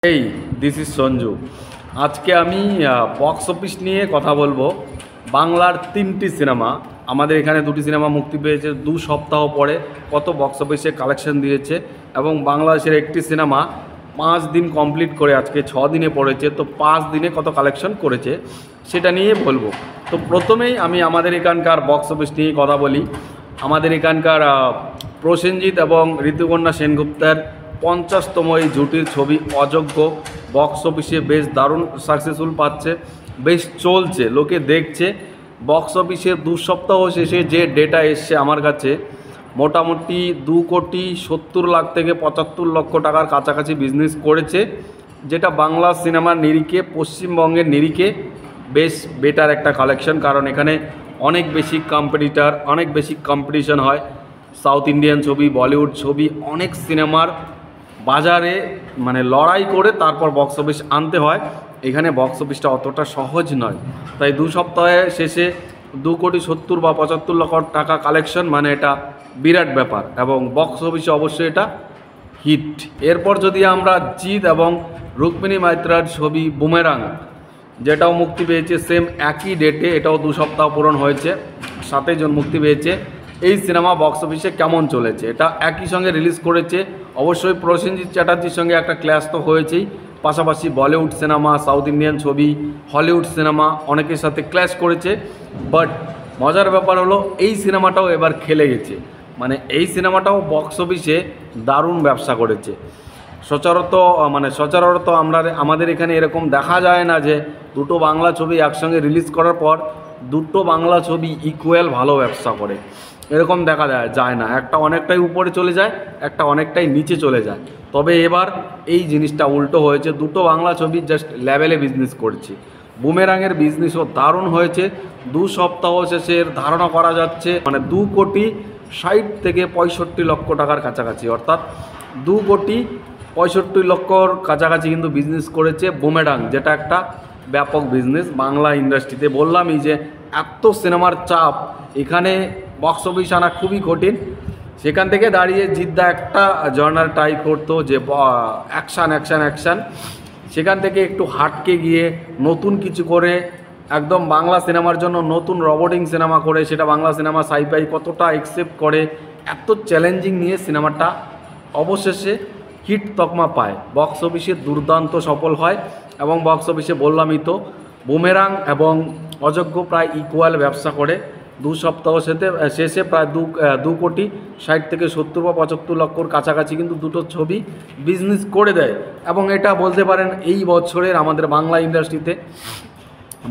এই this is Sanju. আজকে আমি বক্স অফিস নিয়ে কথা বলবো। বাংলার 3টি সিনেমা, আমাদের এখানে 2টি সিনেমা মুক্তি পেয়েছে 2 সপ্তাহ পরে কত বক্স অফিসে কালেকশন দিয়েছে, এবং বাংলাদেশের একটি সিনেমা 5 দিন কমপ্লিট করে আজকে 6 দিনে পড়েছে, তো 5 দিনে কত কালেকশন করেছে সেটা নিয়ে বলবো। তো প্রথমেই আমি আমাদের এখানকার বক্স অফিস নিয়ে কথা বলি। আমাদের এখানকার প্রসেনজিৎ এবং ঋতুকন্যা সেনগুপ্তের 50তম এই জুটির ছবি অযোগ্য বক্স অফিসে বেশ দারুণ সাকসেসফুল পাচ্ছে, বেশ চলছে, লোকে দেখছে। বক্স অফিসে 2 সপ্তাহ শেষে যে ডেটা এসছে আমার কাছে, মোটামুটি 2,70,00,000 থেকে 75 লক্ষ টাকার কাছাকাছি বিজনেস করেছে, যেটা বাংলা সিনেমার নিরিখে, পশ্চিমবঙ্গের নিরিখে বেশ বেটার একটা কালেকশন। কারণ এখানে অনেক বেশি কম্পিটিটার, অনেক বেশি কম্পিটিশন হয়। সাউথ ইন্ডিয়ান ছবি, বলিউড ছবি, অনেক সিনেমার বাজারে মানে লড়াই করে তারপর বক্স অফিস আনতে হয়। এখানে বক্স অফিসটা অতটা সহজ নয়, তাই 2 সপ্তাহে শেষে 2,70,00,000 বা 75 লক্ষ টাকা কালেকশন মানে এটা বিরাট ব্যাপার, এবং বক্স অফিসে অবশ্যই এটা হিট। এরপর যদি আমরা জিৎ এবং রুক্মিণী মাইত্রার ছবি বুমেরাং, যেটাও মুক্তি পেয়েছে সেম একই ডেটে, এটাও 2 সপ্তাহ পূরণ হয়েছে, 27 জন মুক্তি পেয়েছে। এই সিনেমা বক্স অফিসে কেমন চলেছে, এটা একই সঙ্গে রিলিজ করেছে। অবশ্যই প্রসেনজিৎ চ্যাটার্জির সঙ্গে একটা ক্ল্যাশ তো হয়েছেই, পাশাপাশি বলিউড সিনেমা, সাউথ ইন্ডিয়ান ছবি, হলিউড সিনেমা অনেকের সাথে ক্ল্যাশ করেছে। বাট মজার ব্যাপার হলো এই সিনেমাটাও এবার খেলে গেছে, মানে এই সিনেমাটাও বক্স অফিসে দারুণ ব্যবসা করেছে। সচরাচর আমাদের এখানে এরকম দেখা যায় না যে দুটো বাংলা ছবি একসঙ্গে রিলিজ করার পর দুটো বাংলা ছবি ইকুয়াল ভালো ব্যবসা করে, এরকম দেখা যায় না। একটা অনেকটাই উপরে চলে যায়, একটা অনেকটাই নিচে চলে যায়। তবে এবার এই জিনিসটা উল্টো হয়েছে, দুটো বাংলা ছবি জাস্ট লেভেলে বিজনেস করছে। বুমেরাংয়ের বিজনেসও দারুণ হয়েছে। 2 সপ্তাহ শেষের ধারণা করা যাচ্ছে মানে 2,60,00,000 থেকে 65 লক্ষ টাকার কাছাকাছি, অর্থাৎ 2,65,00,000 কাছাকাছি কিন্তু বিজনেস করেছে বুমেরাং, যেটা একটা ব্যাপক বিজনেস বাংলা ইন্ডাস্ট্রিতে। বললামই যে এত সিনেমার চাপ, এখানে বক্স অফিস আনা খুবই কঠিন। সেখান থেকে দাঁড়িয়ে জিদ্দা একটা জর্নার ট্রাই করতো যে অ্যাকশান, সেখান থেকে একটু হাটকে গিয়ে নতুন কিছু করে, একদম বাংলা সিনেমার জন্য নতুন রবোটিং সিনেমা করে, সেটা বাংলা সিনেমা সাইফাই কতটা অ্যাকসেপ্ট করে, এত চ্যালেঞ্জিং নিয়ে সিনেমাটা অবশেষে হিট তকমা পায়, বক্স অফিসে দুর্দান্ত সফল হয়। এবং বক্স অফিসে বললামই তো, বুমেরাং এবং অযোগ্য প্রায় ইকুয়াল ব্যবসা করে। 2 সপ্তাহ শেষে প্রায় 2,60,00,000 থেকে 70 বা 75 লক্ষর কাছাকাছি কিন্তু দুটো ছবি বিজনেস করে দেয়। এবং এটা বলতে পারেন এই বছরের আমাদের বাংলা ইন্ডাস্ট্রিতে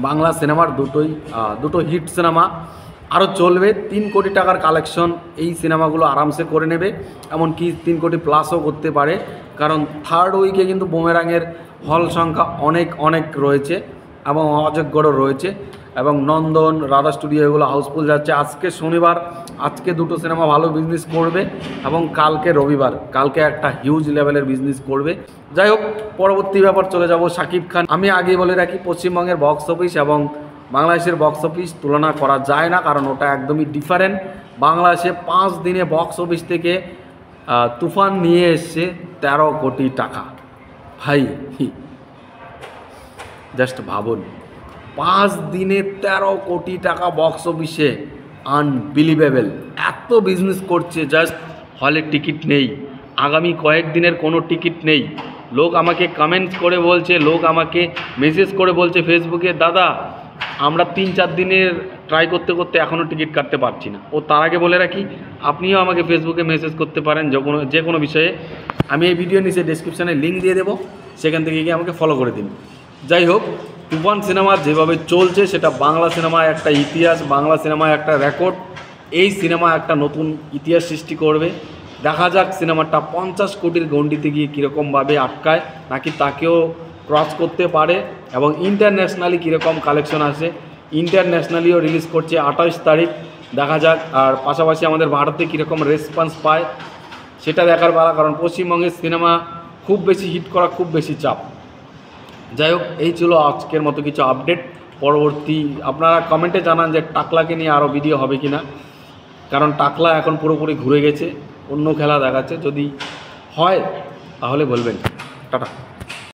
বাংলা সিনেমার দুটো হিট সিনেমা আরও চলবে। 3 কোটি টাকার কালেকশন এই সিনেমাগুলো আরামসে করে নেবে, এমনকি 3 কোটি প্লাসও করতে পারে। কারণ 3rd উইকে কিন্তু বুমেরাংয়ের হল সংখ্যা অনেক রয়েছে, এবং অযোগ্যরও রয়েছে, এবং নন্দন, রাধা স্টুডিও এগুলো হাউসফুল যাচ্ছে। আজকে শনিবার, আজকে দুটো সিনেমা ভালো বিজনেস করবে, এবং কালকে রবিবার, কালকে একটা হিউজ লেভেলের বিজনেস করবে। যাই হোক, পরবর্তী ব্যাপার চলে যাব শাকিব খান। আমি আগে বলে রাখি, পশ্চিমবঙ্গের বক্স অফিস এবং বাংলাদেশের বক্স অফিস তুলনা করা যায় না, কারণ ওটা একদমই ডিফারেন্ট। বাংলাদেশে 5 দিনে বক্স অফিস থেকে তুফান নিয়ে এসছে 13 কোটি টাকা। ভাই জাস্ট ভাবুন, 5 দিনে 13 কোটি টাকা বক্স অফিসে, আনবিলিভেবল। এত বিজনেস করছে, জাস্ট হলের টিকিট নেই, আগামী কয়েকদিনের কোনো টিকিট নেই। লোক আমাকে কমেন্টস করে বলছে, লোক আমাকে মেসেজ করে বলছে ফেসবুকে, দাদা আমরা 3-4 দিনের ট্রাই করতে এখনও টিকিট কাটতে পারছি না। ও তার আগে বলে রাখি, আপনিও আমাকে ফেসবুকে মেসেজ করতে পারেন যে কোনো বিষয়ে। আমি এই ভিডিও নিচে ডেসক্রিপশানে লিঙ্ক দিয়ে দেবো, সেখান থেকে গিয়ে আমাকে ফলো করে দিন। যাই হোক, তুফান সিনেমা যেভাবে চলছে সেটা বাংলা সিনেমায় একটা ইতিহাস, বাংলা সিনেমায় একটা রেকর্ড। এই সিনেমা একটা নতুন ইতিহাস সৃষ্টি করবে। দেখা যাক সিনেমাটা 50 কোটির গণ্ডিতে গিয়ে কীরকমভাবে আটকায়, নাকি তাকেও ক্রস করতে পারে, এবং ইন্টারন্যাশনালি কীরকম কালেকশন আসে। ইন্টারন্যাশনালিও রিলিজ করছে 28 তারিখ, দেখা যাক। আর পাশাপাশি আমাদের ভারতে কীরকম রেসপন্স পায় সেটা দেখার পালা, কারণ পশ্চিমবঙ্গের সিনেমা খুব বেশি হিট করা, খুব বেশি চাপ। যাই হোক, এই ছিল আজকের মতো কিছু আপডেট। পরবর্তী আপনারা কমেন্টে জানান যে টাকলাকে নিয়ে আরও ভিডিও হবে কি না, কারণ টাকলা এখন পুরোপুরি ঘুরে গেছে, অন্য খেলা দেখাচ্ছে। যদি হয় তাহলে বলবেন। টাটা।